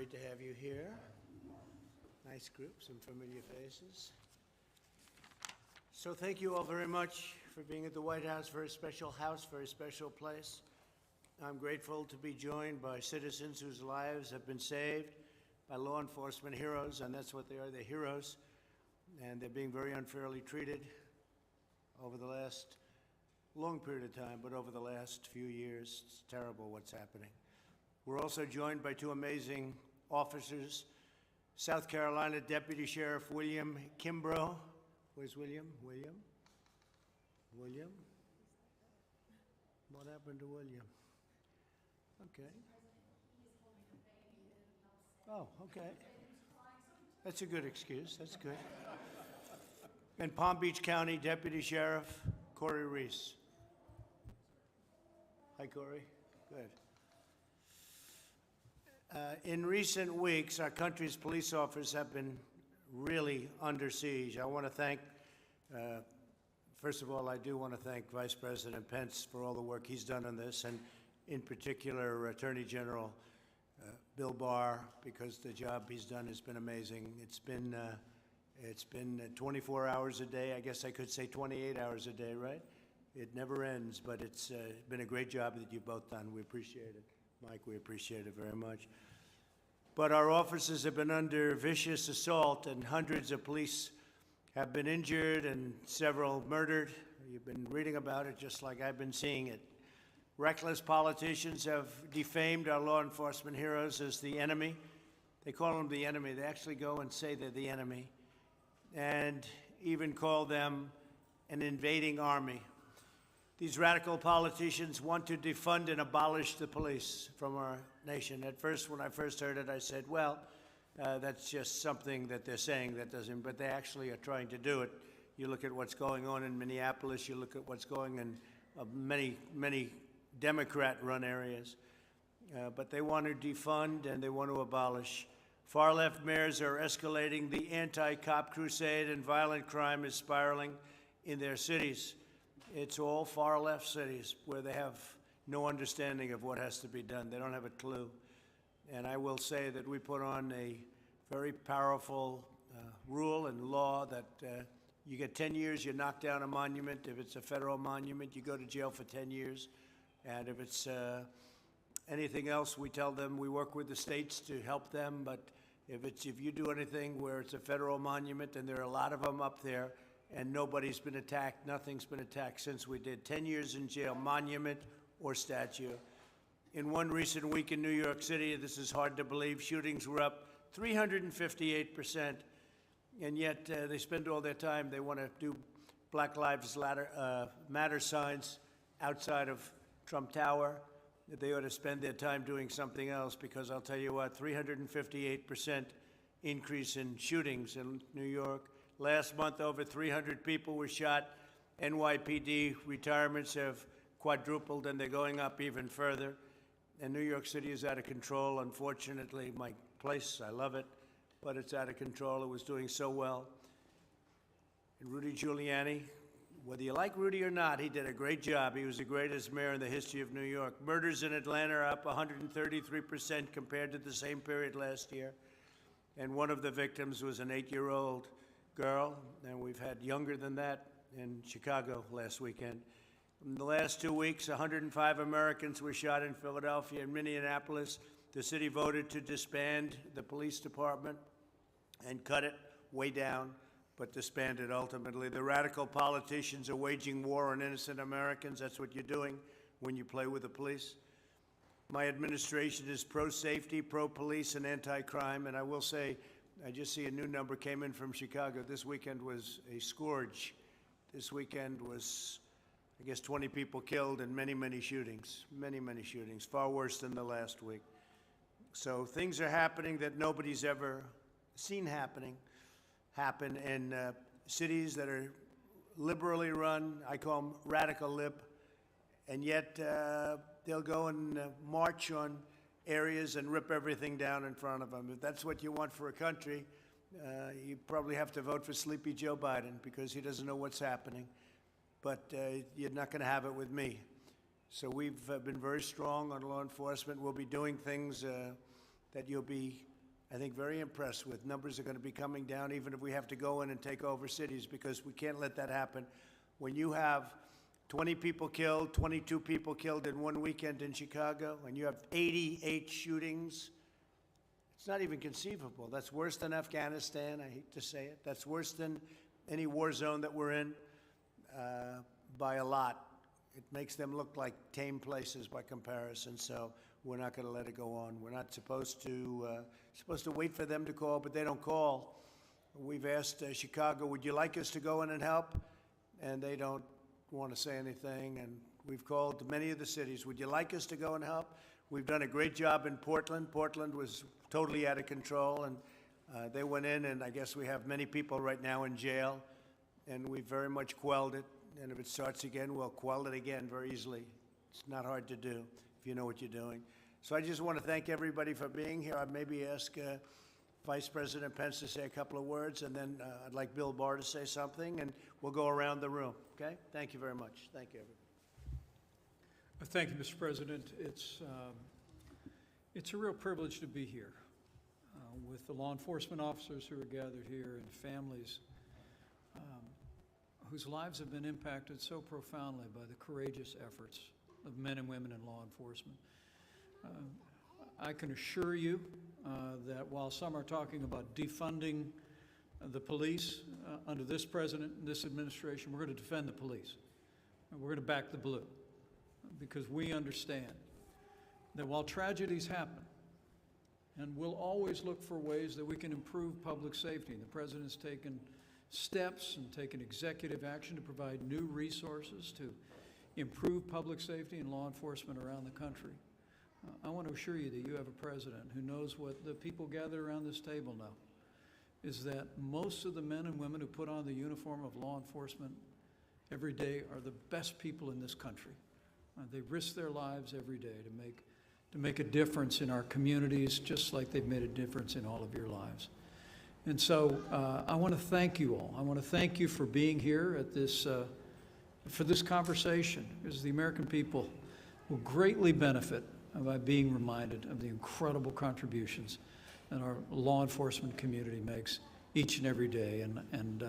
Great to have you here. Nice group, some familiar faces. So thank you all very much for being at the White House, very special house, very special place. I'm grateful to be joined by citizens whose lives have been saved by law enforcement heroes, and that's what they are, they're heroes, and they're being very unfairly treated over the last long period of time, but over the last few years, it's terrible what's happening. We're also joined by two amazing officers, South Carolina Deputy Sheriff William Kimbrough. Where's William? William? What happened to William? Okay. Oh, okay. That's a good excuse. That's good. And Palm Beach County Deputy Sheriff Corey Reese. Hi, Corey. Good. In recent weeks, our country's police officers have been really under siege. I want to thank, first of all, I do want to thank Vice President Pence for all the work he's done on this, and in particular, Attorney General Bill Barr, because the job he's done has been amazing. It's been 24 hours a day. I guess I could say 28 hours a day, right? It never ends, but it's been a great job that you've both done. We appreciate it. Mike, we appreciate it very much. But our officers have been under vicious assault, and hundreds of police have been injured and several murdered. You've been reading about it just like I've been seeing it. Reckless politicians have defamed our law enforcement heroes as the enemy. They call them the enemy. They actually go and say they're the enemy, and even call them an invading army. These radical politicians want to defund and abolish the police from our nation. At first, when I first heard it, I said, well, that's just something that they're saying that doesn't, but they actually are trying to do it. You look at what's going on in Minneapolis, you look at what's going in many Democrat-run areas. But they want to defund and they want to abolish. Far-left mayors are escalating the anti-cop crusade, and violent crime is spiraling in their cities. It's all far-left cities where they have no understanding of what has to be done. They don't have a clue. And I will say that we put on a very powerful rule and law that you get 10 years, you knock down a monument. If it's a federal monument, you go to jail for 10 years. And if it's anything else, we tell them we work with the states to help them. But if you do anything where it's a federal monument, and there are a lot of them up there, and nobody's been attacked, nothing's been attacked since we did, 10 years in jail, monument or statue. In one recent week in New York City, this is hard to believe, shootings were up 358%, and yet they spend all their time, they want to do Black Lives Matter signs outside of Trump Tower. They ought to spend their time doing something else, because I'll tell you what, 358% increase in shootings in New York. Last month, over 300 people were shot. NYPD retirements have quadrupled, and they're going up even further. And New York City is out of control. Unfortunately, my place, I love it, but it's out of control. It was doing so well. And Rudy Giuliani, whether you like Rudy or not, he did a great job. He was the greatest mayor in the history of New York. Murders in Atlanta are up 133% compared to the same period last year. And one of the victims was an 8-year-old girl, and we've had younger than that in Chicago last weekend. In the last 2 weeks, 105 Americans were shot in Philadelphia and Minneapolis. The city voted to disband the police department and cut it way down, but disband it ultimately. The radical politicians are waging war on innocent Americans. That's what you're doing when you play with the police. My administration is pro-safety, pro-police, and anti-crime, and I will say, I just see a new number came in from Chicago. This weekend was a scourge. This weekend was, I guess, 20 people killed and many shootings, many shootings, far worse than the last week. So things are happening that nobody's ever seen happen in cities that are liberally run. I call them radical lib, and yet they'll go and march on areas and rip everything down in front of them. If that's what you want for a country, you probably have to vote for Sleepy Joe Biden, because he doesn't know what's happening. But you're not going to have it with me. So we've been very strong on law enforcement. We'll be doing things that you'll be I think, very impressed with. Numbers are going to be coming down, even if we have to go in and take over cities, because we can't let that happen. When you have 20 people killed, 22 people killed in one weekend in Chicago, and you have 88 shootings, it's not even conceivable. That's worse than Afghanistan, I hate to say it. That's worse than any war zone that we're in by a lot. It makes them look like tame places by comparison, so we're not going to let it go on. We're not supposed to wait for them to call, but they don't call. We've asked Chicago, would you like us to go in and help? And they don't want to say anything. And we've called many of the cities, would you like us to go and help? We've done a great job in Portland. Portland was totally out of control, and they went in, and I guess we have many people right now in jail, and we very much quelled it. And if it starts again, we'll quell it again very easily. It's not hard to do if you know what you're doing. So I just want to thank everybody for being here. I'd maybe ask Vice President Pence to say a couple of words, and then I'd like Bill Barr to say something, and we'll go around the room, okay? Thank you very much. Thank you, everybody. Thank you, Mr. President. It's a real privilege to be here with the law enforcement officers who are gathered here and families whose lives have been impacted so profoundly by the courageous efforts of men and women in law enforcement. I can assure you that while some are talking about defunding the police under this president and this administration, we're going to defend the police. And we're going to back the blue, because we understand that while tragedies happen, and we'll always look for ways that we can improve public safety, and the president's taken steps and taken executive action to provide new resources to improve public safety and law enforcement around the country. I want to assure you that you have a president who knows what the people gathered around this table know, is that most of the men and women who put on the uniform of law enforcement every day are the best people in this country. They risk their lives every day to make a difference in our communities, just like they've made a difference in all of your lives. And so I want to thank you all. I want to thank you for being here at this, for this conversation, because the American people will greatly benefit by being reminded of the incredible contributions that our law enforcement community makes each and every day. And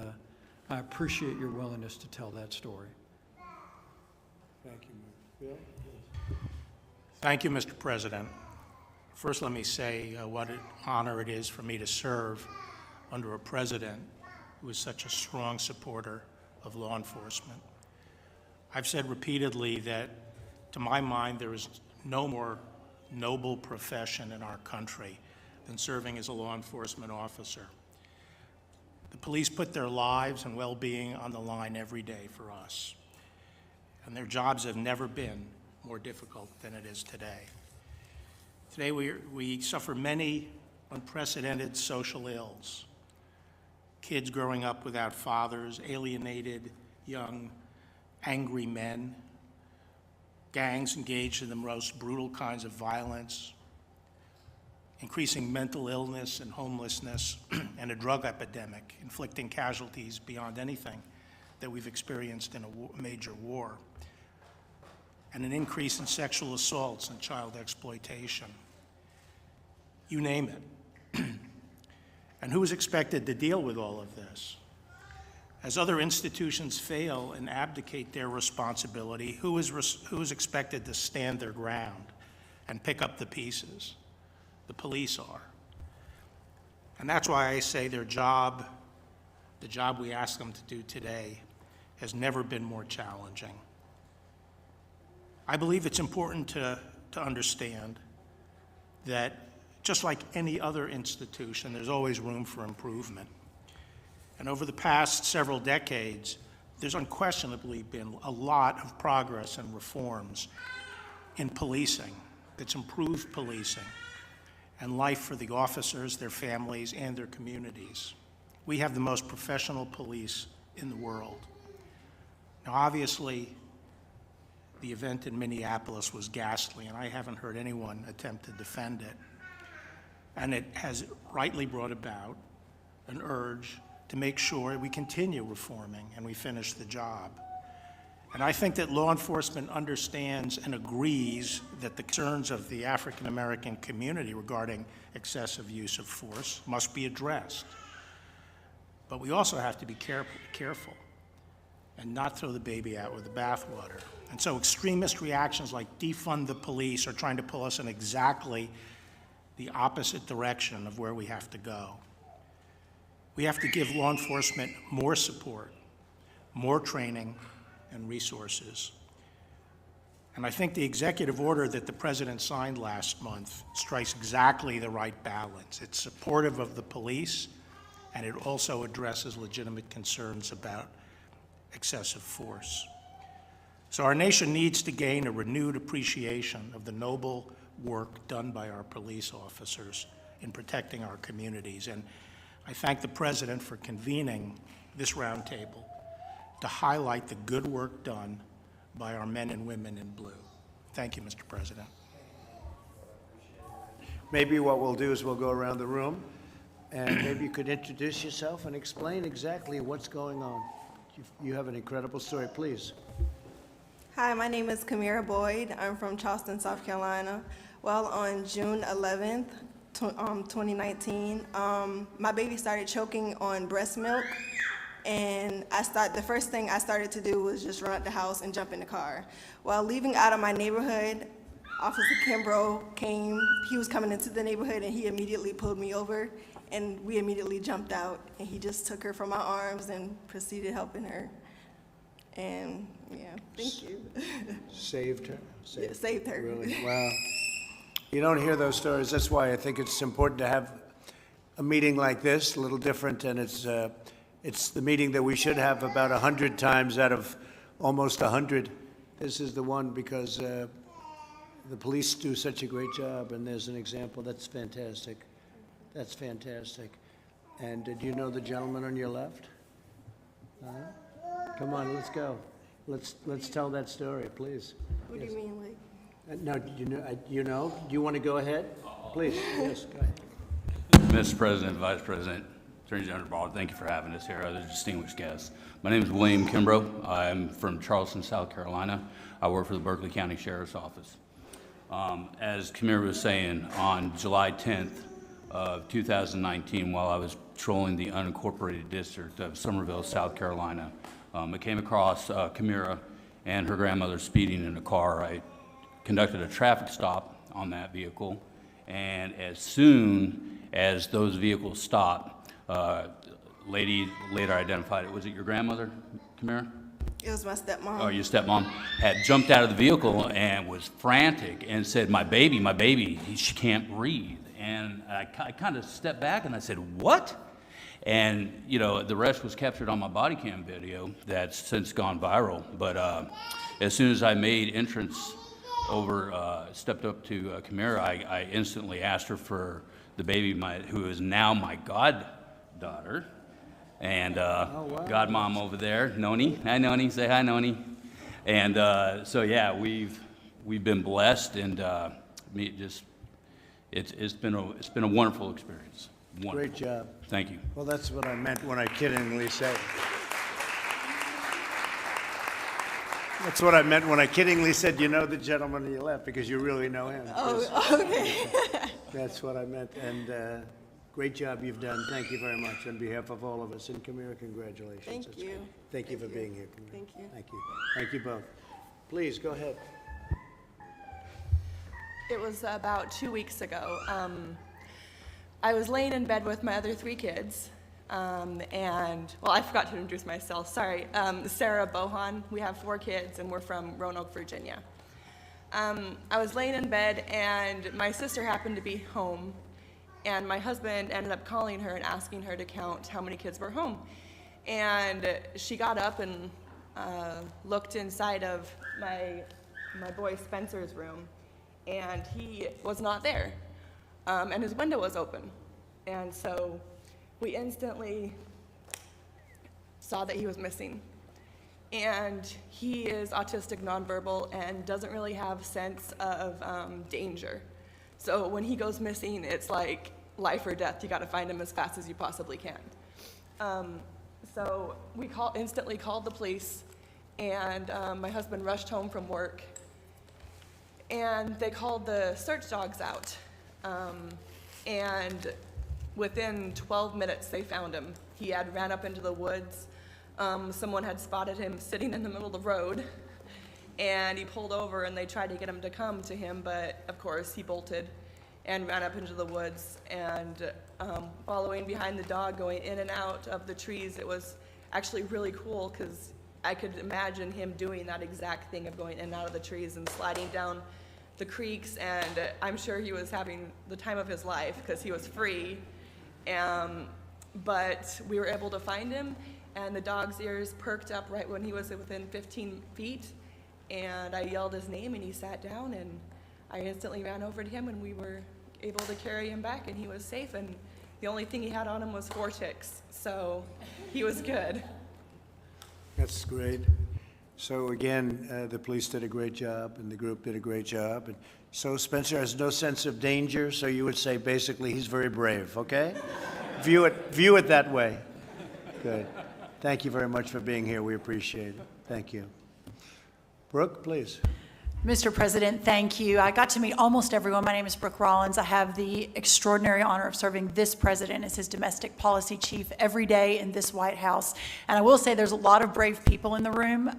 I appreciate your willingness to tell that story. Thank you, Bill. Thank you, Mr. President. First, let me say what an honor it is for me to serve under a president who is such a strong supporter of law enforcement. I've said repeatedly that, to my mind, there is no more noble profession in our country than serving as a law enforcement officer. The police put their lives and well-being on the line every day for us, and their jobs have never been more difficult than it is today. Today we suffer many unprecedented social ills. Kids growing up without fathers, alienated young, angry men, gangs engaged in the most brutal kinds of violence, increasing mental illness and homelessness, and a drug epidemic inflicting casualties beyond anything that we've experienced in a major war, and an increase in sexual assaults and child exploitation. You name it. And who is expected to deal with all of this? As other institutions fail and abdicate their responsibility, who is expected to stand their ground and pick up the pieces? The police are. And that's why I say their job, the job we ask them to do today, has never been more challenging. I believe it's important to understand that just like any other institution, there's always room for improvement. And over the past several decades, there's unquestionably been a lot of progress and reforms in policing that's improved policing and life for the officers, their families, and their communities. We have the most professional police in the world. Now, obviously, the event in Minneapolis was ghastly, and I haven't heard anyone attempt to defend it. And it has rightly brought about an urge to make sure we continue reforming and we finish the job. And I think that law enforcement understands and agrees that the concerns of the African-American community regarding excessive use of force must be addressed. But we also have to be careful and not throw the baby out with the bathwater. And so extremist reactions like defund the police are trying to pull us in exactly the opposite direction of where we have to go. We have to give law enforcement more support, more training, and resources. And I think the executive order that the President signed last month strikes exactly the right balance. It's supportive of the police, and it also addresses legitimate concerns about excessive force. So our nation needs to gain a renewed appreciation of the noble work done by our police officers in protecting our communities. And I thank the President for convening this roundtable to highlight the good work done by our men and women in blue. Thank you, Mr. President. Maybe what we'll do is we'll go around the room, and maybe you could introduce yourself and explain exactly what's going on. You have an incredible story, please. Hi, my name is Kamira Boyd. I'm from Charleston, South Carolina. Well, on June 11th, 2019, my baby started choking on breast milk, and the first thing I started to do was just run out the house and jump in the car. While leaving out of my neighborhood, Officer Kimbrough came. He was coming into the neighborhood, and he immediately pulled me over, and we immediately jumped out, and he just took her from my arms and proceeded helping her. And yeah, thank you. Saved her? Yeah, saved her. Really? Wow. You don't hear those stories. That's why I think it's important to have a meeting like this, a little different, and it's the meeting that we should have about 100 times out of almost 100. This is the one because the police do such a great job, and there's an example. That's fantastic. That's fantastic. And did you know the gentleman on your left? Come on, let's go. Let's tell that story, please. What do you mean, like? No, you know? Do you want to go ahead? Please, yes, go ahead. Mr. President, Vice President, Attorney General Barr, thank you for having us here, other distinguished guests. My name is William Kimbrough. I'm from Charleston, South Carolina. I work for the Berkeley County Sheriff's Office. As Kamira was saying, on July 10th of 2019, while I was patrolling the unincorporated district of Summerville, South Carolina, I came across Kamira and her grandmother speeding in a car. I conducted a traffic stop on that vehicle, and as soon as those vehicles stopped, lady later identified it. Was it your grandmother, Kamira? It was my stepmom. Oh, your stepmom had jumped out of the vehicle and was frantic and said, my baby, she can't breathe. And I kind of stepped back and I said, what? And, you know, the rest was captured on my body cam video that's since gone viral. But as soon as I made entrance over, stepped up to Kamira, I instantly asked her for the baby, who is now my goddaughter. And godmom over there, Noni. Hi, Noni. Say hi, Noni. And so, yeah, we've been blessed, and it's been a wonderful experience. Wonderful. Great job. Thank you. Well, that's what I meant when I kiddingly said. That's what I meant when I kiddingly said, you know the gentleman on your left, because you really know him. Oh, okay. That's what I meant, and great job you've done. Thank you very much on behalf of all of us, and Kamira, congratulations. Thank That's you. great. Thank you for being here, Kamira. Thank you. Thank you. Thank you both. Please, go ahead. It was about 2 weeks ago. I was laying in bed with my other 3 kids, and, well, I forgot to introduce myself, sorry. Sarah Bohan, we have 4 kids, and we're from Roanoke, Virginia. I was laying in bed, and my sister happened to be home, and my husband ended up calling her and asking her to count how many kids were home. And she got up and looked inside of my boy Spencer's room, and he was not there. And his window was open. And so we instantly saw that he was missing. And he is autistic nonverbal and doesn't really have sense of danger. So when he goes missing, it's like life or death. You gotta find him as fast as you possibly can. So we instantly called the police, and my husband rushed home from work, and they called the search dogs out. And within 12 minutes, they found him. He had ran up into the woods. Someone had spotted him sitting in the middle of the road, and he pulled over, and they tried to get him to come to him, but of course he bolted and ran up into the woods. And following behind the dog, going in and out of the trees, it was actually really cool because I could imagine him doing that exact thing of going in and out of the trees and sliding down the creeks, and I'm sure he was having the time of his life because he was free. But we were able to find him, and the dog's ears perked up right when he was within 15 feet, and I yelled his name, and he sat down, and I instantly ran over to him, and we were able to carry him back, and he was safe, and the only thing he had on him was 4 ticks, so he was good. That's great. So again, the police did a great job, and the group did a great job. And so Spencer has no sense of danger, so you would say basically he's very brave, okay? View it that way. Good. Thank you very much for being here. We appreciate it. Thank you. Brooke, please. Mr. President, thank you. I got to meet almost everyone. My name is Brooke Rollins. I have the extraordinary honor of serving this president as his domestic policy chief every day in this White House. And I will say there's a lot of brave people in the room,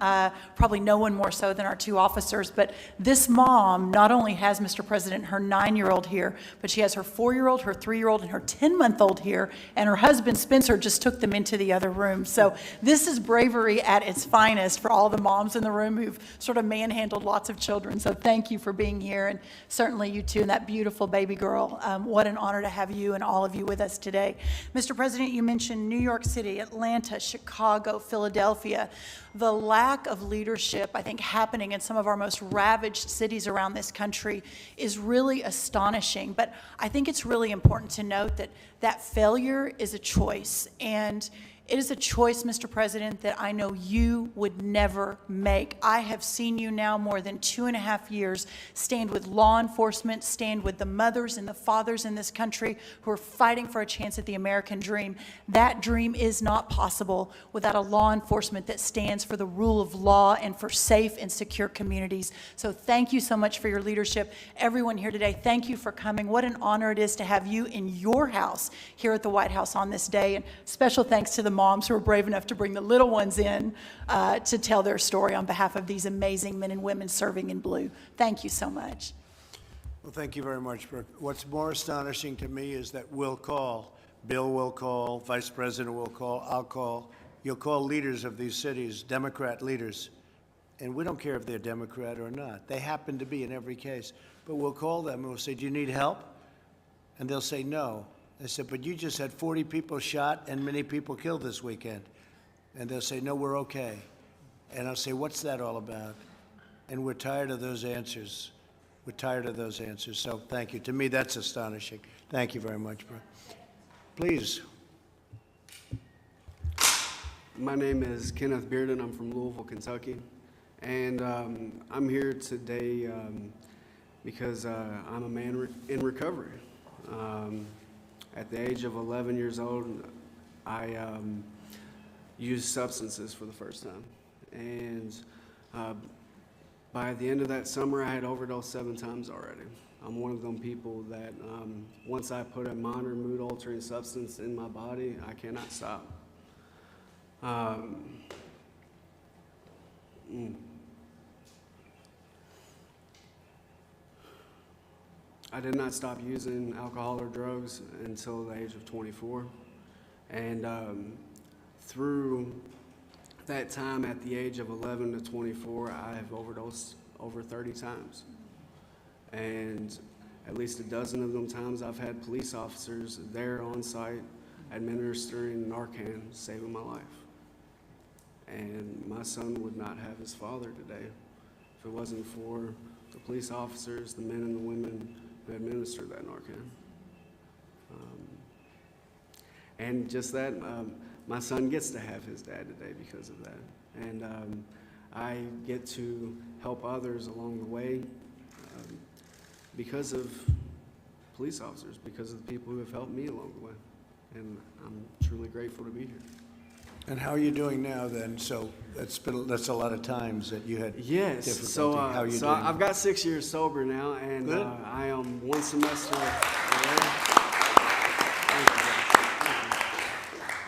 probably no one more so than our 2 officers. But this mom not only has, Mr. President, her 9-year-old here, but she has her 4-year-old, her 3-year-old, and her 10-month-old here. And her husband, Spencer, just took them into the other room. So this is bravery at its finest for all the moms in the room who've sort of manhandled lots of children. So thank you for being here, and certainly you too, and that beautiful baby girl. What an honor to have you and all of you with us today. Mr. President, you mentioned New York City, Atlanta, Chicago, Philadelphia. The lack of leadership, I think, happening in some of our most ravaged cities around this country is really astonishing. But I think it's really important to note that that failure is a choice, and it is a choice, Mr. President, that I know you would never make. I have seen you now more than 2.5 years stand with law enforcement, stand with the mothers and the fathers in this country who are fighting for a chance at the American dream. That dream is not possible without a law enforcement that stands for the rule of law and for safe and secure communities. So thank you so much for your leadership. Everyone here today, thank you for coming. What an honor it is to have you in your house here at the White House on this day. And special thanks to the moms who are brave enough to bring the little ones in to tell their story on behalf of these amazing men and women serving in blue. Thank you so much. Well, thank you very much, Brooke. What's more astonishing to me is that we'll call, Bill will call, Vice President will call, I'll call. You'll call leaders of these cities, Democrat leaders, and we don't care if they're Democrat or not. They happen to be in every case. But we'll call them and we'll say, do you need help? And they'll say no. I said, but you just had 40 people shot and many people killed this weekend. And they'll say, no, we're okay. And I'll say, what's that all about? And we're tired of those answers. We're tired of those answers. So thank you. To me, that's astonishing. Thank you very much, bro. Please. My name is Kenneth Bearden. I'm from Louisville, Kentucky. And I'm here today because I'm a man in recovery. At the age of 11 years old, I used substances for the first time. And by the end of that summer, I had overdosed 7 times already. I'm one of them people that once I put a minor mood-altering substance in my body, I cannot stop. I did not stop using alcohol or drugs until the age of 24. And through that time, at the age of 11 to 24, I have overdosed over 30 times. And at least a dozen of them times, I've had police officers there on site administering Narcan, saving my life. And my son would not have his father today if it wasn't for the police officers, the men and the women who administered that Narcan. And just that, my son gets to have his dad today because of that. And I get to help others along the way because of police officers, because of the people who have helped me along the way. And I'm truly grateful to be here. And how are you doing now then? So that's a lot of times that you had Yes. difficulty. So, How are you so doing? I've got 6 years sober now, and Good. I am one semester. Thank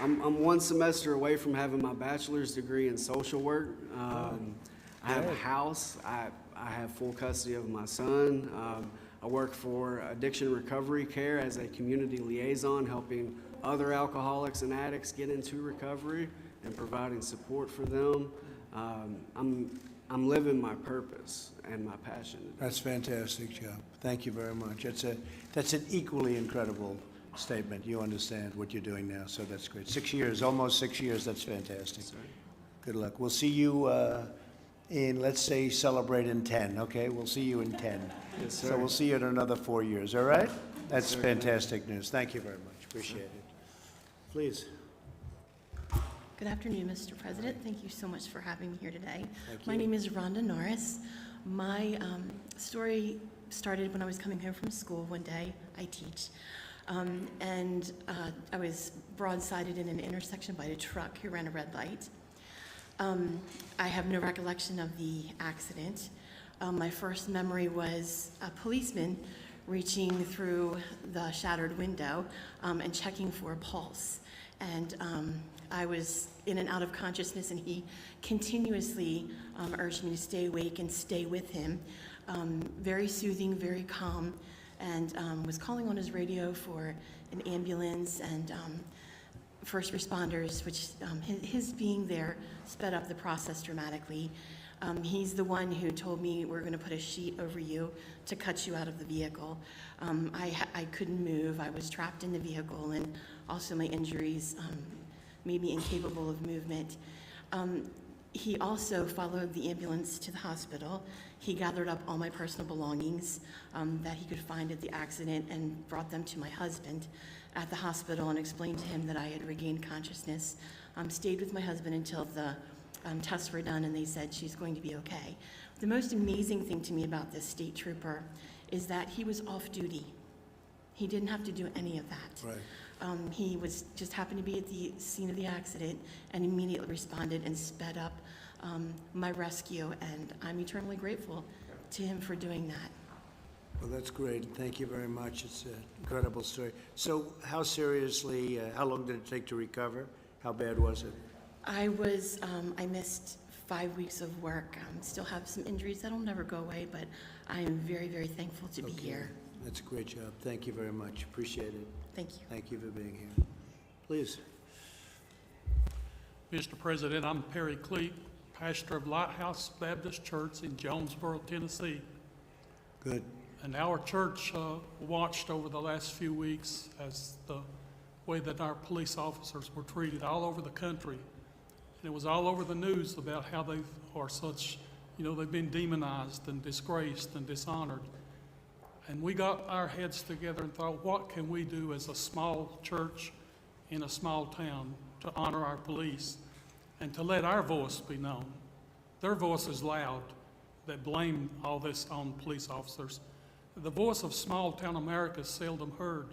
you. I'm one semester away from having my bachelor's degree in social work. I have a house. I have full custody of my son. I work for Addiction Recovery Care as a community liaison, helping other alcoholics and addicts get into recovery and providing support for them. I'm living my purpose and my passion. That's fantastic, Joe. Thank you very much. That's an equally incredible statement. You understand what you're doing now, so that's great. 6 years, almost 6 years, that's fantastic. Good luck. We'll see you in, let's say, celebrate in 10, okay? We'll see you in 10. Yes, sir. So we'll see you in another 4 years, all right? That's fantastic news. Thank you very much. Appreciate it. Please. Good afternoon, Mr. President. Thank you so much for having me here today. Thank My you. name is Rhonda Norris. My story started when I was coming home from school one day. I teach. And I was broadsided in an intersection by a truck who ran a red light. I have no recollection of the accident. My first memory was a policeman reaching through the shattered window and checking for a pulse. And I was in and out of consciousness, and he continuously urged me to stay awake and stay with him. Very soothing, very calm, and was calling on his radio for an ambulance and first responders, which his being there sped up the process dramatically. He's the one who told me, we're going to put a sheet over you to cut you out of the vehicle. I couldn't move. I was trapped in the vehicle, and also my injuries made me incapable of movement. He also followed the ambulance to the hospital. He gathered up all my personal belongings that he could find at the accident and brought them to my husband at the hospital and explained to him that I had regained consciousness. Stayed with my husband until the tests were done, and they said she's going to be okay. The most amazing thing to me about this state trooper is that he was off duty. He didn't have to do any of that. Right. He was just happened to be at the scene of the accident and immediately responded and sped up my rescue, and I'm eternally grateful to him for doing that. Well, that's great. Thank you very much. It's an incredible story. So how seriously, how long did it take to recover? How bad was it? I missed 5 weeks of work. Still have some injuries that'll never go away, but I am very, very thankful to be here. That's a great job. Thank you very much. Appreciate it. Thank you. Thank you for being here. Please. Mr. President, I'm Perry Cleek, pastor of Lighthouse Baptist Church in Jonesboro, Tennessee. Good. And our church watched over the last few weeks as the way that our police officers were treated all over the country. And it was all over the news about how they are such, they've been demonized and disgraced and dishonored. And we got our heads together and thought, what can we do as a small church in a small town to honor our police and to let our voice be known? Their voice is loud, that blame all this on police officers. The voice of small town America is seldom heard.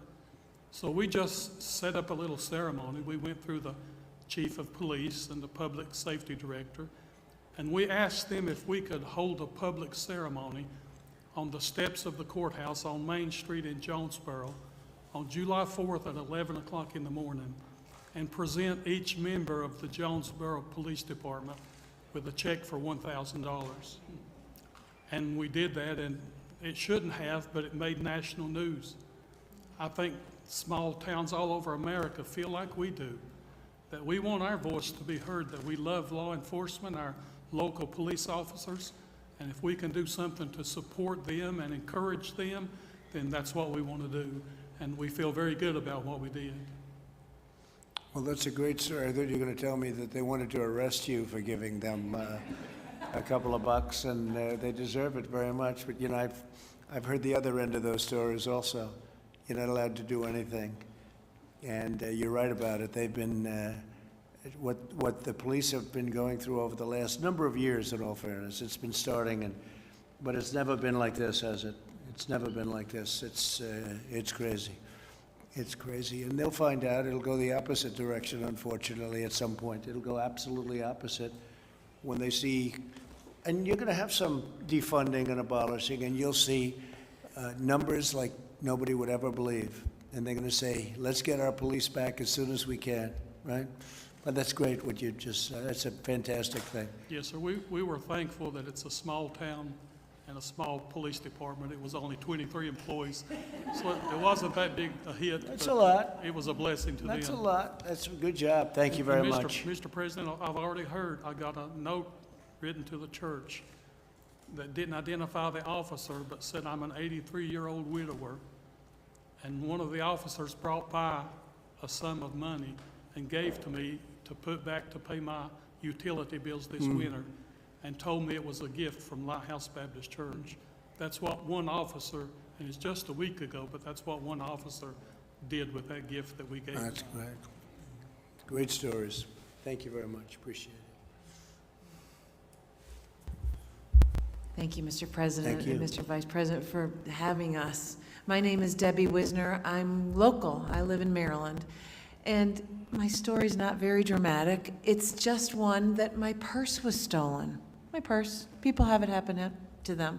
So we just set up a little ceremony. We went through the chief of police and the public safety director, and we asked them if we could hold a public ceremony on the steps of the courthouse on Main Street in Jonesboro on July 4th at 11 o'clock in the morning and present each member of the Jonesboro Police Department with a check for $1,000. And we did that, and it shouldn't have, but it made national news. I think small towns all over America feel like we do, that we want our voice to be heard, that we love law enforcement, our local police officers, and if we can do something to support them and encourage them, then that's what we want to do. And we feel very good about what we did. Well, that's a great story. I thought you were going to tell me that they wanted to arrest you for giving them a couple of bucks, and they deserve it very much. But, I've heard the other end of those stories also. You're not allowed to do anything. And you're right about it. They've been, what the police have been going through over the last number of years, in all fairness. It's been starting, but it's never been like this, has it? It's never been like this. It's crazy. It's crazy, and they'll find out. It'll go the opposite direction, unfortunately, at some point. It'll go absolutely opposite when they see, and you're going to have some defunding and abolishing, and you'll see numbers like nobody would ever believe. And they're going to say, let's get our police back as soon as we can, right? But that's great what you just said. That's a fantastic thing. Yes, sir. We were thankful that it's a small town and a small police department. It was only 23 employees, so it wasn't that big a hit. That's but a lot. It was a blessing to them. That's a lot. That's a good job. Thank you very And much. Mr. President, I've already heard, I got a note written to the church that didn't identify the officer, but said I'm an 83-year-old widower. And one of the officers brought by a sum of money and gave to me to put back to pay my utility bills this winter, and told me it was a gift from Lighthouse Baptist Church. That's what one officer, and it's just a week ago, but that's what one officer did with that gift that we gave him. That's great. Great stories. Thank you very much. Appreciate it. Thank you, Mr. President. Thank you. And Mr. Vice President, for having us. My name is Debbie Wisner. I'm local. I live in Maryland. And my story's not very dramatic. It's just one that my purse was stolen. My purse. People have it happen to them.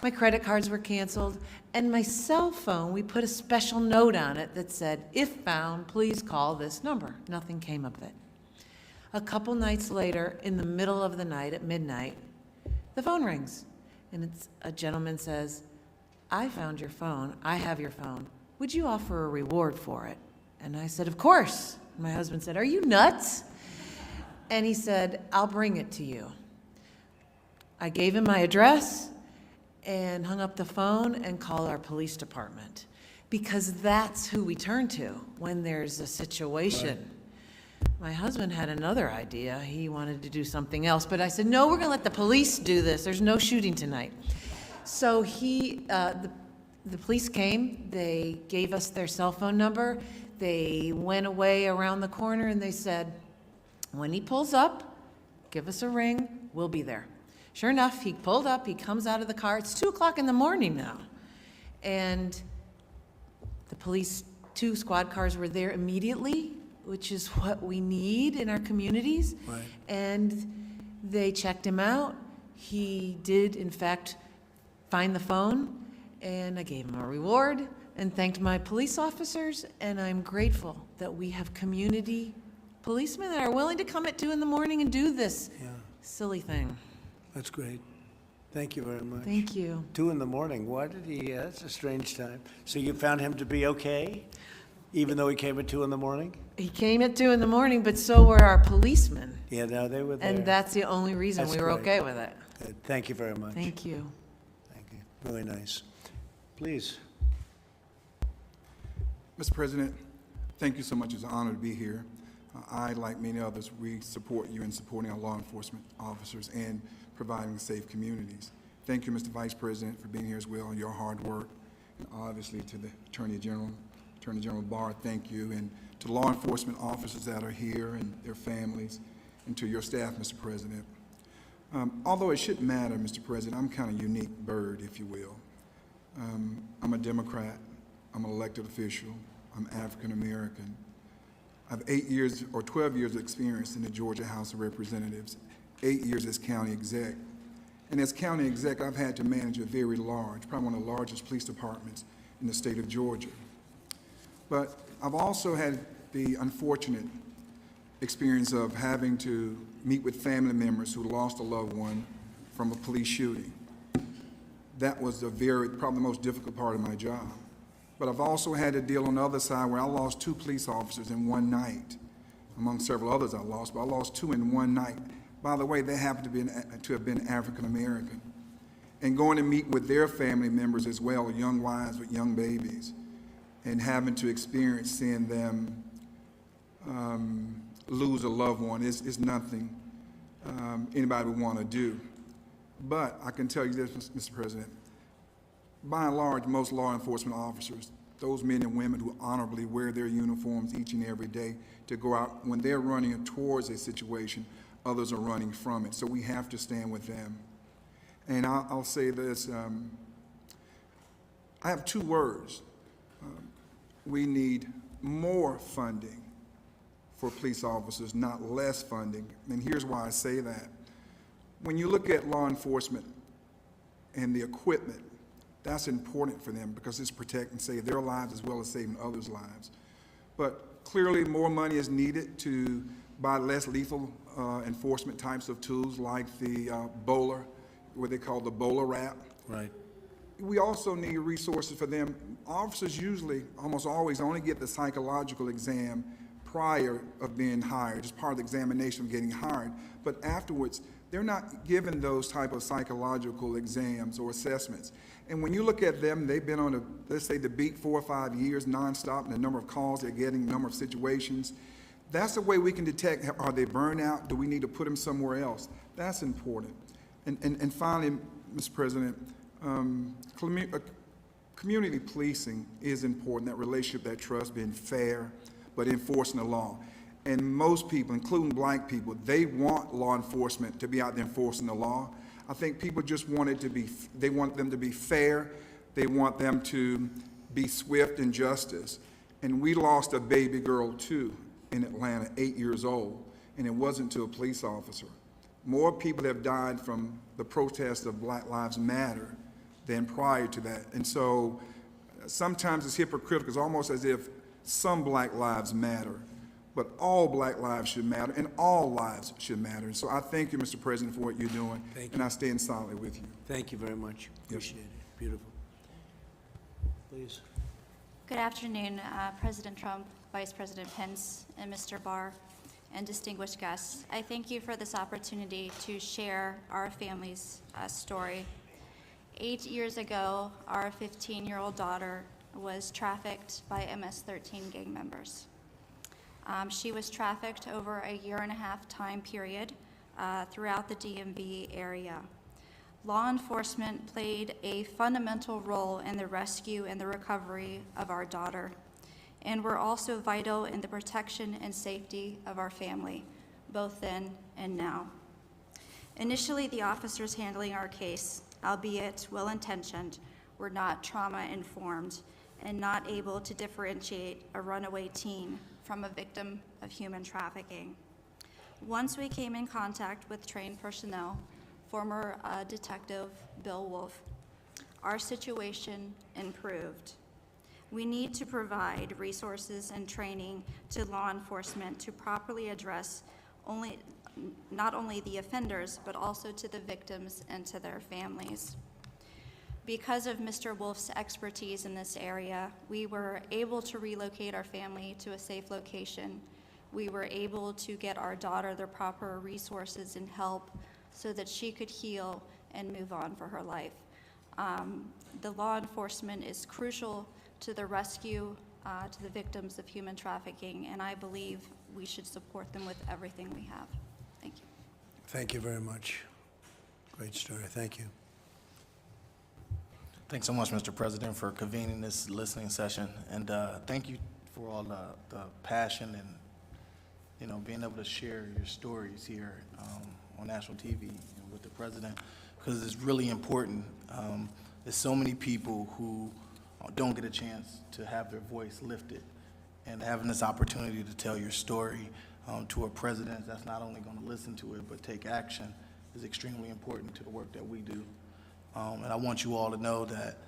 My credit cards were canceled. And my cell phone, we put a special note on it that said, if found, please call this number. Nothing came of it. A couple nights later, in the middle of the night at midnight, the phone rings. And it's a gentleman says, I found your phone. I have your phone. Would you offer a reward for it? And I said, of course. And my husband said, are you nuts? And he said, I'll bring it to you. I gave him my address and hung up the phone and called our police department, because that's who we turn to when there's a situation. Right. My husband had another idea. He wanted to do something else, but I said, no, we're going to let the police do this. There's no shooting tonight. So the police came. They gave us their cell phone number. They went away around the corner and they said, when he pulls up, give us a ring, we'll be there. Sure enough, he pulled up, he comes out of the car. It's 2 o'clock in the morning now. And the police, 2 squad cars were there immediately, which is what we need in our communities. Right. And they checked him out. He did, in fact, find the phone, and I gave him a reward and thanked my police officers, and I'm grateful that we have community policemen that are willing to come at 2 in the morning and do this silly thing. That's great. Thank you very much. Thank you. 2 in the morning. Why did he? That's a strange time. So you found him to be okay, even though he came at 2 in the morning? He came at 2 in the morning, but so were our policemen. Yeah, no, they were there. And that's the only reason That's we were great. okay with it. Good. Thank you very much. Thank you. Thank you. Really nice. Please. Mr. President, thank you so much. It's an honor to be here. I, like many others, we support you in supporting our law enforcement officers and providing safe communities. Thank you, Mr. Vice President, for being here as well, and your hard work. And obviously to the Attorney General Barr, thank you. And to law enforcement officers that are here and their families, and to your staff, Mr. President. Although it shouldn't matter, Mr. President, I'm kind of a unique bird, if you will. I'm a Democrat. I'm an elected official. I'm African American. I have 8 years or 12 years of experience in the Georgia House of Representatives, 8 years as county exec. And as county exec, I've had to manage a very large, probably one of the largest police departments in the state of Georgia. But I've also had the unfortunate experience of having to meet with family members who lost a loved one from a police shooting. That was probably the most difficult part of my job. But I've also had to deal on the other side where I lost 2 police officers in one night, among several others I lost, but I lost 2 in one night. By the way, they happened to have been African American. And going to meet with their family members as well, young wives with young babies, and having to experience seeing them lose a loved one is nothing anybody would want to do. But I can tell you this, Mr. President, by and large, most law enforcement officers, those men and women who honorably wear their uniforms each and every day to go out, when they're running towards a situation, others are running from it. So we have to stand with them. And I'll say this, I have 2 words. we need more funding for police officers, not less funding. And here's why I say that. When you look at law enforcement and the equipment, that's important for them because it's protect and save their lives as well as saving others' lives. But clearly more money is needed to buy less lethal enforcement types of tools like the bowler, what they call the bowler wrap. Right. We also need resources for them. Officers usually, almost always, only get the psychological exam prior of being hired, just part of the examination of getting hired. But afterwards, they're not given those type of psychological exams or assessments. And when you look at them, they've been on, let's say, the beat 4 or 5 years nonstop, and the number of calls they're getting, the number of situations. That's the way we can detect, are they burned out? Do we need to put them somewhere else? That's important. And finally, Mr. President, community policing is important, that relationship, that trust, being fair, but enforcing the law. And most people, including black people, they want law enforcement to be out there enforcing the law. I think people just want it to be, they want them to be fair, they want them to be swift in justice. And we lost a baby girl too in Atlanta, 8 years old, and it wasn't to a police officer. More people have died from the protest of Black Lives Matter than prior to that. And so sometimes it's hypocritical. It's almost as if some black lives matter, but all black lives should matter, and all lives should matter. And so I thank you, Mr. President, for what you're doing, and I stand solidly with you. Thank you very much. Appreciate it. Beautiful. Please. Good afternoon, President Trump, Vice President Pence, and Mr. Barr, and distinguished guests. I thank you for this opportunity to share our family's story. 8 years ago, our 15-year-old daughter was trafficked by MS-13 gang members. She was trafficked over a 1.5-year time period throughout the DMV area. Law enforcement played a fundamental role in the rescue and the recovery of our daughter, and were also vital in the protection and safety of our family, both then and now. Initially, the officers handling our case, albeit well-intentioned, were not trauma-informed and not able to differentiate a runaway teen from a victim of human trafficking. Once we came in contact with trained personnel, former Detective Bill Wolf, our situation improved. We need to provide resources and training to law enforcement to properly address not only the offenders, but also to the victims and to their families. Because of Mr. Wolf's expertise in this area, we were able to relocate our family to a safe location. We were able to get our daughter the proper resources and help so that she could heal and move on for her life. The law enforcement is crucial to the rescue, to the victims of human trafficking, and I believe we should support them with everything we have. Thank you. Thank you very much. Great story. Thank you. Thanks so much, Mr. President, for convening this listening session, and thank you for all the passion and being able to share your stories here on national TV with the president, because it's really important. There's so many people who don't get a chance to have their voice lifted, and having this opportunity to tell your story to a president that's not only going to listen to it but take action is extremely important to the work that we do. And I want you all to know that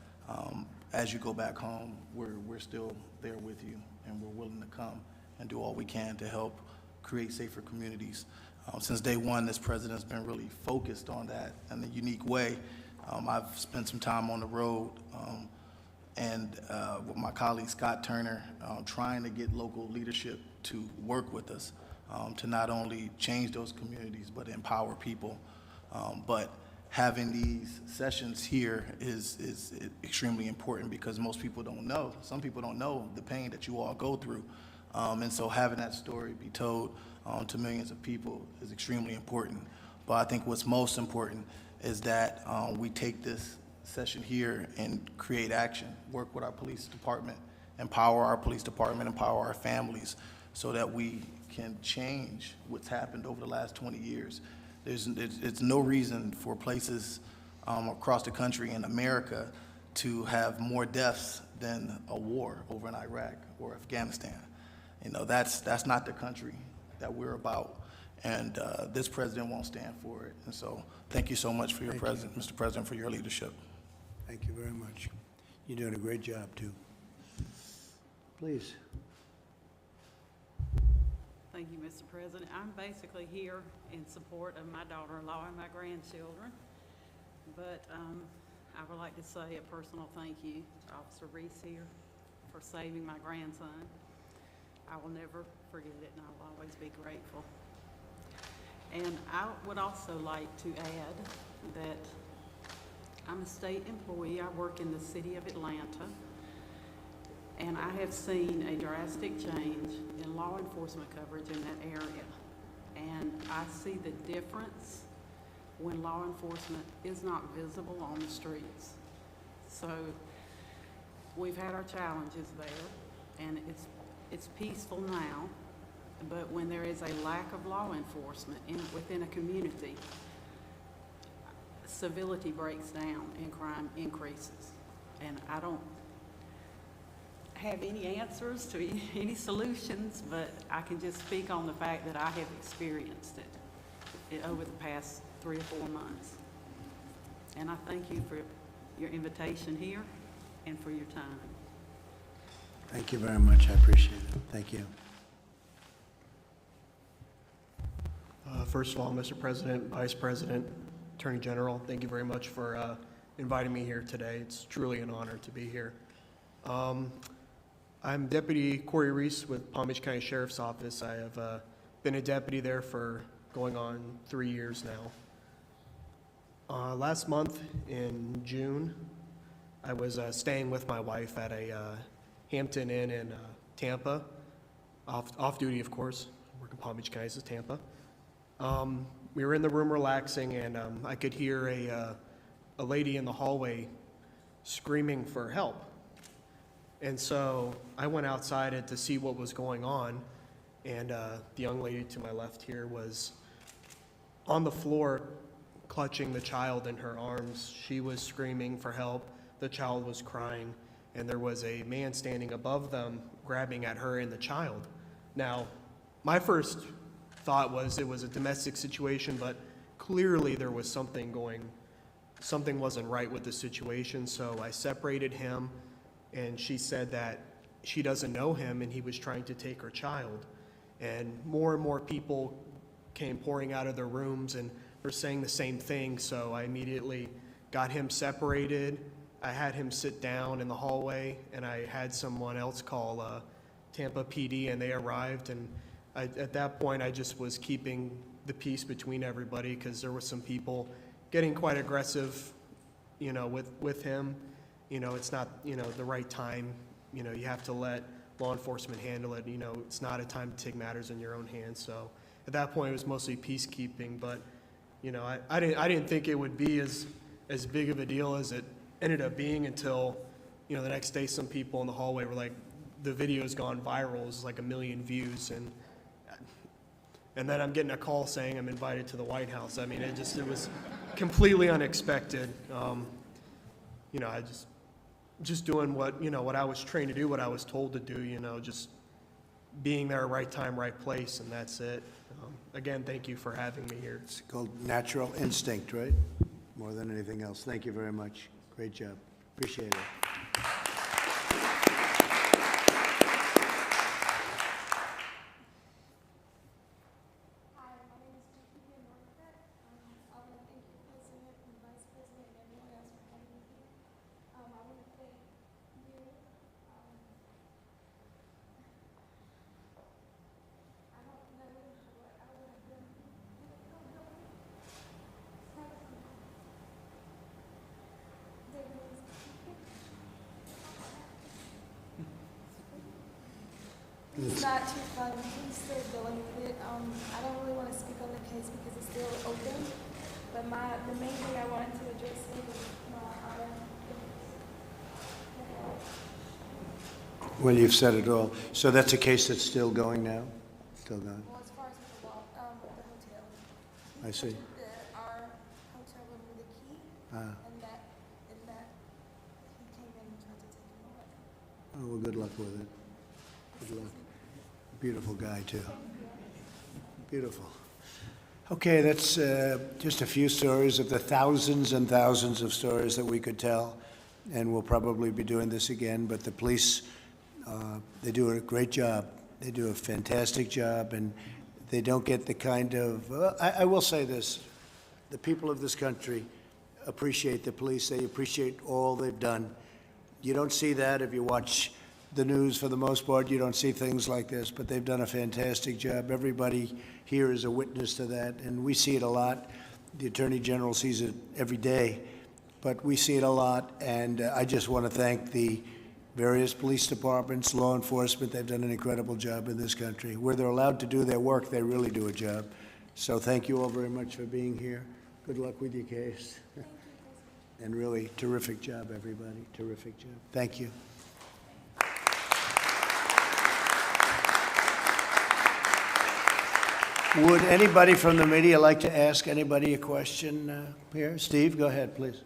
as you go back home, we're still there with you, and we're willing to come and do all we can to help create safer communities. Since day one, this president's been really focused on that in a unique way. I've spent some time on the road and with my colleague Scott Turner, trying to get local leadership to work with us to not only change those communities but empower people. But having these sessions here is extremely important because most people don't know. Some people don't know the pain that you all go through. And so having that story be told to millions of people is extremely important. But I think what's most important is that we take this session here and create action, work with our police department, empower our police department, empower our families so that we can change what's happened over the last 20 years. It's no reason for places across the country in America to have more deaths than a war over in Iraq or Afghanistan. You know, that's not the country that we're about, and this president won't stand for it. And so, thank you so much for your Mr. President, for your leadership. Thank you very much. You're doing a great job, too. Please. Thank you, Mr. President. I'm basically here in support of my daughter-in-law and my grandchildren, but I would like to say a personal thank you to Officer Reese here for saving my grandson. I will never forget it, and I will always be grateful. And I would also like to add that I'm a state employee. I work in the city of Atlanta, and I have seen a drastic change in law enforcement coverage in that area. And I see the difference when law enforcement is not visible on the streets. So we've had our challenges there, and it's peaceful now, but when there is a lack of law enforcement within a community, civility breaks down and crime increases. And I don't have any answers to any solutions, but I can just speak on the fact that I have experienced it over the past 3 or 4 months. And I thank you for your invitation here and for your time. Thank you very much. I appreciate it. Thank you. First of all, Mr. President, Vice President, Attorney General, thank you very much for inviting me here today. It's truly an honor to be here. I'm Deputy Corey Reese with Palm Beach County Sheriff's Office. I have been a deputy there for going on 3 years now. Last month in June, I was staying with my wife at a Hampton Inn in Tampa, off duty, of course. I work in Palm Beach County, this is Tampa. We were in the room relaxing, and I could hear a lady in the hallway screaming for help. And so I went outside to see what was going on, and the young lady to my left here was on the floor clutching the child in her arms. She was screaming for help. The child was crying, and there was a man standing above them grabbing at her and the child. Now, my first thought was it was a domestic situation, but clearly there was something wasn't right with the situation, so I separated him, and she said that she doesn't know him and he was trying to take her child. And more people came pouring out of their rooms and were saying the same thing, so I immediately got him separated. I had him sit down in the hallway, and I had someone else call Tampa PD, and they arrived, and at that point I just was keeping the peace between everybody because there were some people getting quite aggressive, with him. It's not, the right time. You have to let law enforcement handle it. It's not a time to take matters in your own hands. So at that point, it was mostly peacekeeping. But, I didn't think it would be as big of a deal as it ended up being until, the next day some people in the hallway were like, the video's gone viral. It was like 1 million views. And then I'm getting a call saying I'm invited to the White House. I mean, it was completely unexpected. I just doing what I was trained to do, what I was told to do, just being there, right time, right place, and that's it. Again, thank you for having me here. It's called natural instinct, right? More than anything else. Thank you very much. Great job. Appreciate it. It's not too fun. He's still dealing with it. I don't really want to speak on the case because it's still open. But the main thing I wanted to address is Well, you've said it all. So that's a case that's still going now? Still going? Well, as far as with the hotel. I see. Our hotel room with the key, and that he came in and tried to take him away. Oh, well, good luck with it. Good luck. Beautiful guy, too. Beautiful. Okay, that's just a few stories of the thousands and thousands of stories that we could tell, and we'll probably be doing this again, but the police, they do a great job. They do a fantastic job, and they don't get the kind of, I will say this, the people of this country appreciate the police. They appreciate all they've done. You don't see that if you watch the news for the most part. You don't see things like this, but they've done a fantastic job. Everybody here is a witness to that, and we see it a lot. The Attorney General sees it every day, but we see it a lot, and I just want to thank the various police departments, law enforcement. They've done an incredible job in this country. Where they're allowed to do their work, they really do a job. So thank you all very much for being here. Good luck with your case. And really, terrific job, everybody. Terrific job. Thank you. Would anybody from the media like to ask anybody a question here? Steve, go ahead, please.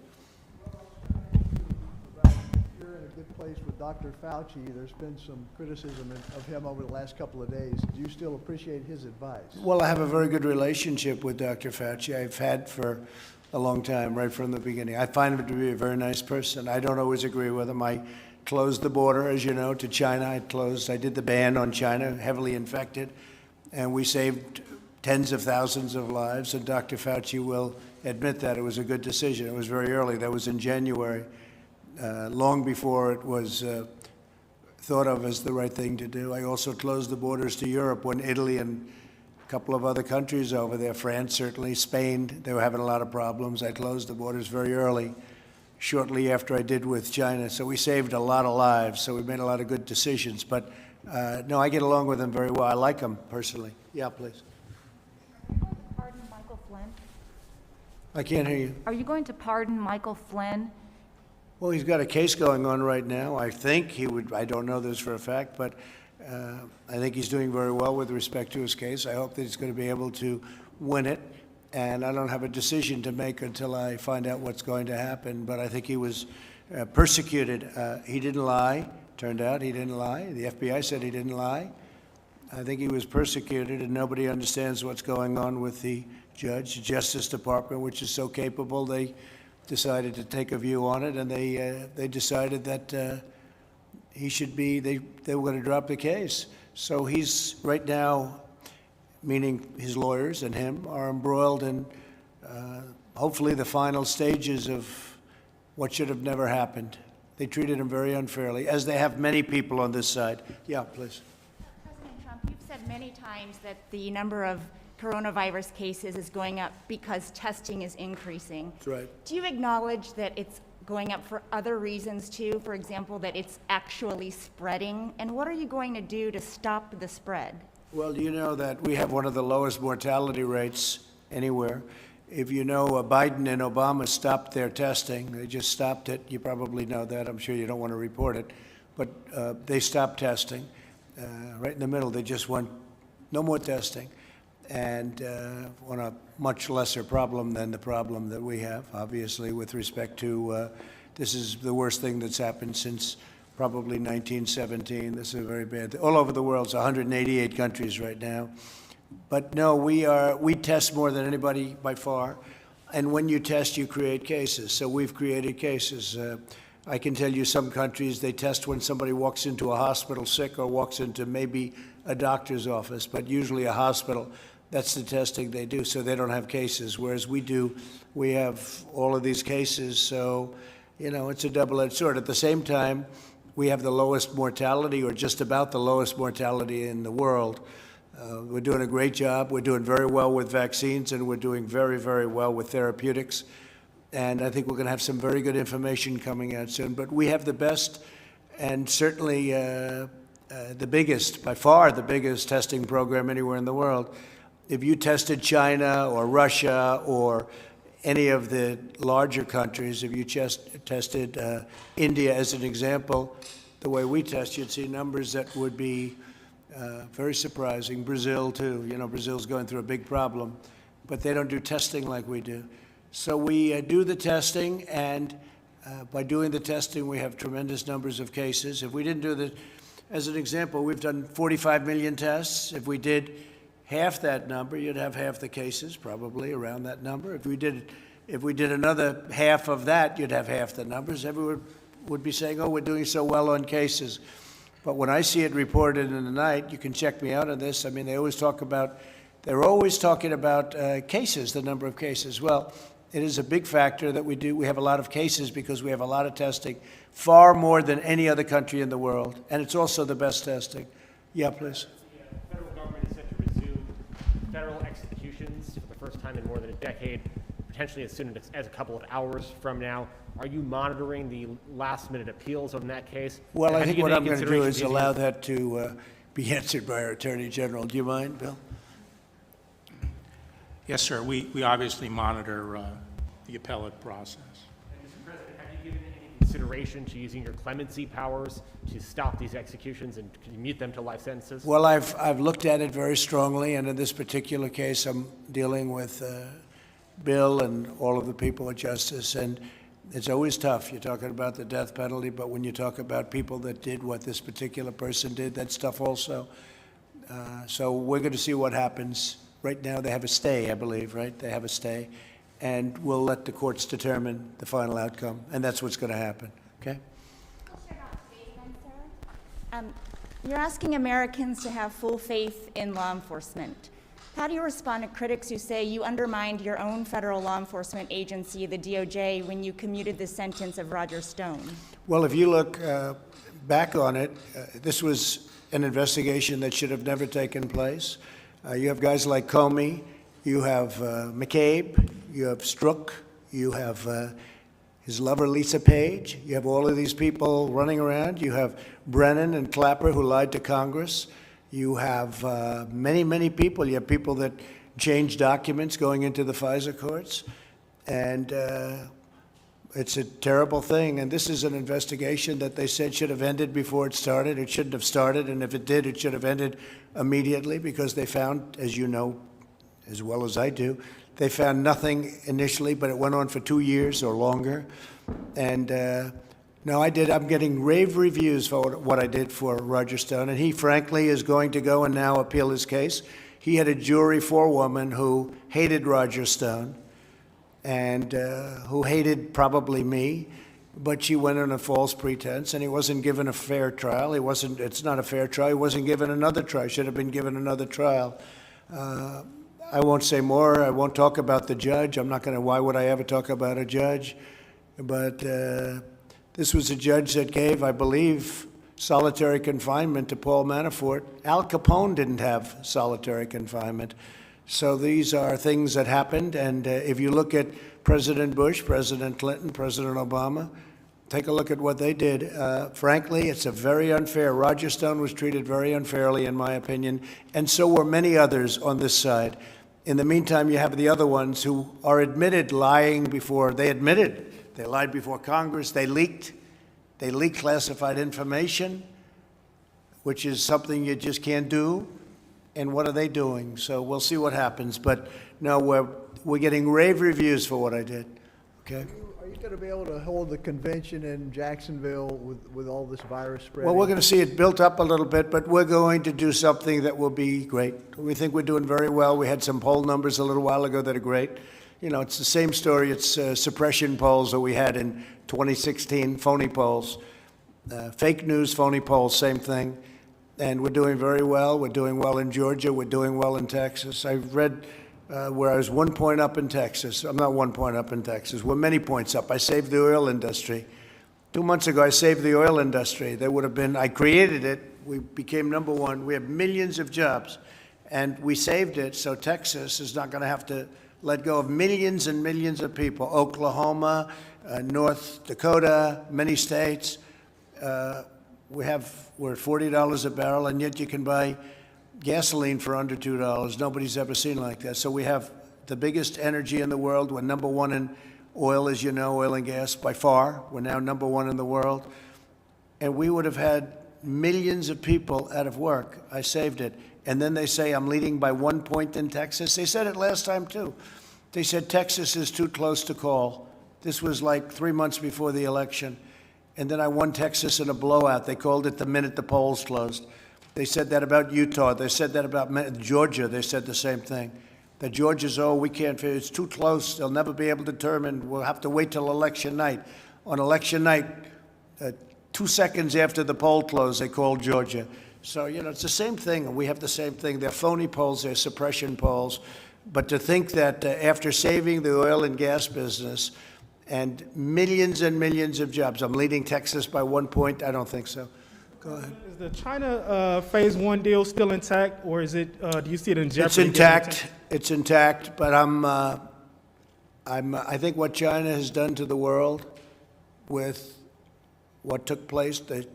You're in a good place with Dr. Fauci. There's been some criticism of him over the last couple of days. Do you still appreciate his advice? Well, I have a very good relationship with Dr. Fauci. I've had for a long time, right from the beginning. I find him to be a very nice person. I don't always agree with him. I closed the border, as you know, to China. I did the ban on China, heavily infected, and we saved tens of thousands of lives, and Dr. Fauci will admit that it was a good decision. It was very early. That was in January, long before it was thought of as the right thing to do. I also closed the borders to Europe when Italy and a couple of other countries over there, France certainly, Spain, they were having a lot of problems. I closed the borders very early, shortly after I did with China. So we saved a lot of lives, so we made a lot of good decisions. But no, I get along with him very well. I like him personally. Yeah, please. Pardon Michael Flynn? I can't hear you. Are you going to pardon Michael Flynn? Well, he's got a case going on right now. I think he would, I don't know this for a fact, but I think he's doing very well with respect to his case. I hope that he's going to be able to win it. And I don't have a decision to make until I find out what's going to happen. But I think he was persecuted. He didn't lie. Turned out he didn't lie. The FBI said he didn't lie. I think he was persecuted, and nobody understands what's going on with the judge, the Justice Department, which is so capable. They decided to take a view on it, and they decided that he should be, they were going to drop the case. So he's right now, meaning his lawyers and him, are embroiled in hopefully the final stages of what should have never happened. They treated him very unfairly, as they have many people on this side. Yeah, please. President Trump, you've said many times that the number of coronavirus cases is going up because testing is increasing. That's right. Do you acknowledge that it's going up for other reasons too? For example, that it's actually spreading? And what are you going to do to stop the spread? Well, you know that we have one of the lowest mortality rates anywhere. If you know, Biden and Obama stopped their testing. They just stopped it. You probably know that. I'm sure you don't want to report it. But they stopped testing. Right in the middle, they just went, no more testing. And on a much lesser problem than the problem that we have, obviously, with respect to, this is the worst thing that's happened since probably 1917. This is a very bad thing. All over the world, it's 188 countries right now. But no, we test more than anybody by far. And when you test, you create cases. So we've created cases. I can tell you some countries, they test when somebody walks into a hospital sick or walks into maybe a doctor's office, but usually a hospital. That's the testing they do, so they don't have cases, whereas we do. We have all of these cases, so, you know, it's a double-edged sword. At the same time, we have the lowest mortality, or just about the lowest mortality in the world. We're doing a great job. We're doing very well with vaccines, and we're doing very, very well with therapeutics. And I think we're going to have some very good information coming out soon. But we have the best and certainly the biggest, by far the biggest testing program anywhere in the world. If you tested China or Russia or any of the larger countries, if you just tested India as an example, the way we test, you'd see numbers that would be very surprising. Brazil, too. You know, Brazil's going through a big problem, but they don't do testing like we do. So we do the testing, and By doing the testing, we have tremendous numbers of cases. If we didn't do the, as an example, we've done 45 million tests. If we did half that number, you'd have half the cases, probably around that number. If we did another half of that, you'd have half the numbers. Everyone would be saying, oh, we're doing so well on cases. But when I see it reported in the night, you can check me out on this. I mean, they're always talking about cases, the number of cases. Well, it is a big factor that we do. We have a lot of cases because we have a lot of testing, far more than any other country in the world. And it's also the best testing. Yeah, please. The federal government is set to resume federal executions for the first time in more than a decade, potentially as soon as a couple of hours from now. Are you monitoring the last-minute appeals on that case? Well, I think what I'm going to do is consideration allow that to be answered by our Attorney General. Do you mind, Bill? Yes, sir. We obviously monitor the appellate process. Mr. President, have you given any consideration to using your clemency powers to stop these executions and commute them to life sentences? Well, I've looked at it very strongly, and in this particular case, I'm dealing with Bill and all of the people at Justice, and it's always tough. You're talking about the death penalty, but when you talk about people that did what this particular person did, that's tough also. So we're going to see what happens. Right now, they have a stay, I believe, right? They have a stay, and we'll let the courts determine the final outcome, and that's what's going to happen, okay? You're asking Americans to have full faith in law enforcement. How do you respond to critics who say you undermined your own federal law enforcement agency, the DOJ, when you commuted the sentence of Roger Stone? Well, if you look back on it, this was an investigation that should have never taken place. You have guys like Comey, you have McCabe, you have Strzok, you have his lover Lisa Page, you have all of these people running around, you have Brennan and Clapper who lied to Congress, you have many, many people, you have people that changed documents going into the FISA courts, and it's a terrible thing, and this is an investigation that they said should have ended before it started. It shouldn't have started, and if it did, it should have ended immediately because they found, as you know as well as I do, they found nothing initially, but it went on for 2 years or longer. And no, I'm getting rave reviews for what I did for Roger Stone, and he frankly is going to go and now appeal his case. He had a jury forewoman who hated Roger Stone, and who hated probably me, but she went on a false pretense, and he wasn't given a fair trial. It's not a fair trial. He wasn't given another trial. Should have been given another trial. I won't say more. I won't talk about the judge. I'm not going to, why would I ever talk about a judge? But this was a judge that gave, I believe, solitary confinement to Paul Manafort. Al Capone didn't have solitary confinement. So these are things that happened, and if you look at President Bush, President Clinton, President Obama, take a look at what they did. Frankly, it's a very unfair. Roger Stone was treated very unfairly, in my opinion, and so were many others on this side. In the meantime, you have the other ones who are admitted lying before, they admitted they lied before Congress, they leaked classified information, which is something you just can't do. And what are they doing? So we'll see what happens. But no, we're getting rave reviews for what I did. Okay. Are you going to be able to hold the convention in Jacksonville with all this virus spreading? Well, we're going to see it built up a little bit, but we're going to do something that will be great. We think we're doing very well. We had some poll numbers a little while ago that are great. You know, it's the same story. It's suppression polls that we had in 2016, phony polls. Fake news, phony polls, same thing. And we're doing very well. We're doing well in Georgia. We're doing well in Texas. I've read where I was 1 point up in Texas. I'm not 1 point up in Texas. We're many points up. I saved the oil industry. 2 months ago, I saved the oil industry. I created it. We became #1. We have millions of jobs, and we saved it, so Texas is not going to have to let go of millions and millions of people. Oklahoma, North Dakota, many states. We're at $40 a barrel, and yet you can buy gasoline for under $2. Nobody's ever seen like that. So we have the biggest energy in the world. We're #1 in oil, as you know, oil and gas by far. We're now #1 in the world. And we would have had millions of people out of work. I saved it. And then they say I'm leading by 1 point in Texas. They said it last time, too. They said Texas is too close to call. This was like 3 months before the election. And then I won Texas in a blowout. They called it the minute the polls closed. They said that about Utah. They said that about Georgia. They said the same thing. That Georgia's, oh, we can't, it's too close. They'll never be able to determine. We'll have to wait till election night. On election night, 2 seconds after the poll closed, they called Georgia. So, you know, it's the same thing. We have the same thing. They're phony polls. They're suppression polls. But to think that after saving the oil and gas business and millions and millions of jobs, I'm leading Texas by 1 point, I don't think so. Go ahead. Is the China Phase 1 deal still intact, or is it? Do you see it in jeopardy? It's intact. It's intact. But I think what China has done to the world with what took place, the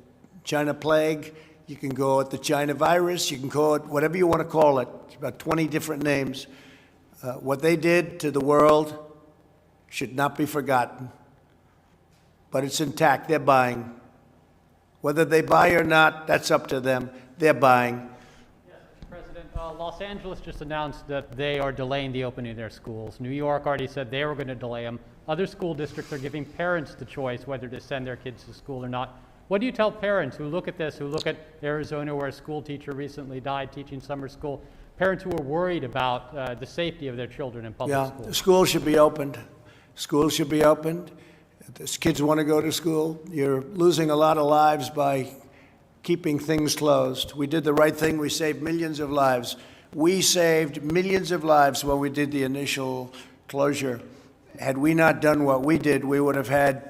China plague, you can call it the China virus, you can call it whatever you want to call it. It's about 20 different names. What they did to the world should not be forgotten. But it's intact. They're buying. Whether they buy or not, that's up to them. They're buying. Yes, Mr. President, Los Angeles just announced that they are delaying the opening of their schools. New York already said they were going to delay them. Other school districts are giving parents the choice whether to send their kids to school or not. What do you tell parents who look at this, who look at Arizona where a school teacher recently died teaching summer school, parents who are worried about the safety of their children in public schools? Yeah, schools should be opened. Schools should be opened. If kids want to go to school, you're losing a lot of lives by keeping things closed. We did the right thing. We saved millions of lives. We saved millions of lives when we did the initial closure. Had we not done what we did, we would have had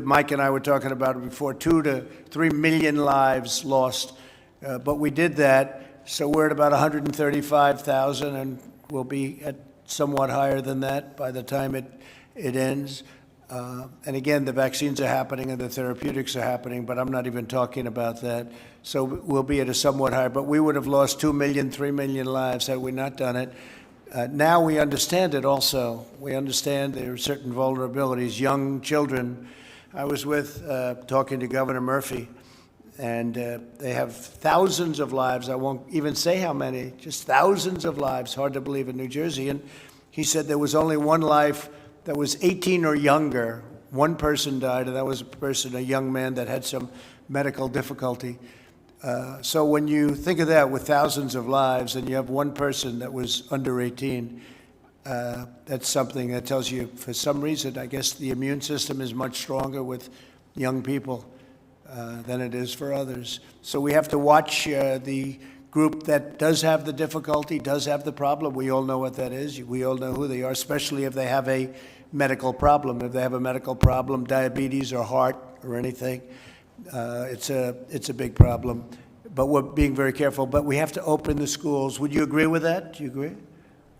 Mike and I were talking about it before, 2 to 3 million lives lost. But we did that, so we're at about 135,000, and we'll be at somewhat higher than that by the time it ends. And again, the vaccines are happening and the therapeutics are happening, but I'm not even talking about that. So we'll be at a somewhat higher, but we would have lost 2 million, 3 million lives had we not done it. Now we understand it also. We understand there are certain vulnerabilities. Young children, I was talking to Governor Murphy, and they have thousands of lives. I won't even say how many, just thousands of lives. Hard to believe in New Jersey. And he said there was only one life that was 18 or younger. One person died, and that was a young man that had some medical difficulty. So when you think of that with thousands of lives and you have one person that was under 18, that's something that tells you, for some reason, I guess the immune system is much stronger with young people than it is for others. So we have to watch the group that does have the difficulty, does have the problem. We all know what that is. We all know who they are, especially if they have a medical problem. If they have a medical problem, diabetes or heart or anything, it's a big problem. But we're being very careful. But we have to open the schools. Would you agree with that? Do you agree?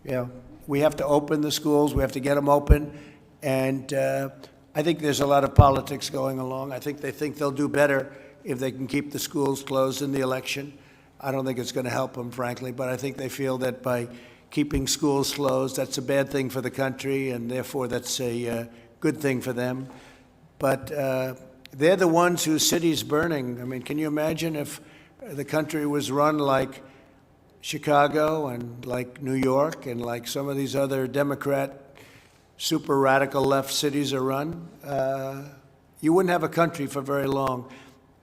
Yeah. We have to open the schools. We have to get them open. And I think there's a lot of politics going along. I think they think they'll do better if they can keep the schools closed in the election. I don't think it's going to help them, frankly. But I think they feel that by keeping schools closed, that's a bad thing for the country, and therefore that's a good thing for them. But they're the ones whose city's burning. I mean, can you imagine if the country was run like Chicago and like New York and like some of these other Democrat super radical left cities are run? You wouldn't have a country for very long,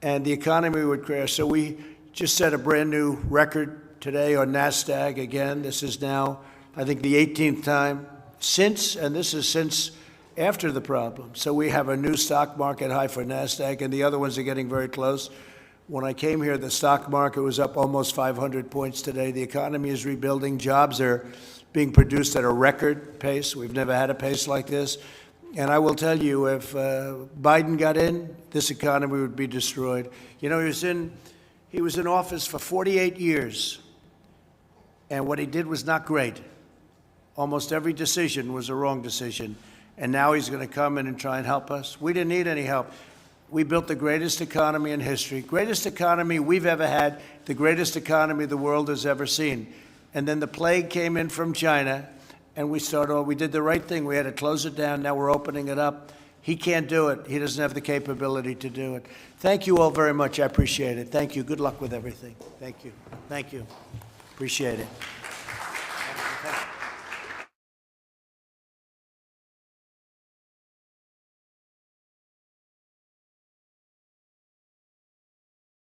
and the economy would crash. So we just set a brand new record today on NASDAQ again. This is now, I think, the 18th time since, and this is since after the problem. So we have a new stock market high for NASDAQ, and the other ones are getting very close. When I came here, the stock market was up almost 500 points today. The economy is rebuilding. Jobs are being produced at a record pace. We've never had a pace like this. And I will tell you, if Biden got in, this economy would be destroyed. You know, he was in office for 48 years. And what he did was not great. Almost every decision was a wrong decision. And now he's going to come in and try and help us. We didn't need any help. We built the greatest economy in history, greatest economy we've ever had, the greatest economy the world has ever seen. And then the plague came in from China, and we did the right thing. We had to close it down. Now we're opening it up. He can't do it. He doesn't have the capability to do it. Thank you all very much. I appreciate it. Thank you. Good luck with everything. Thank you. Thank you. Appreciate it.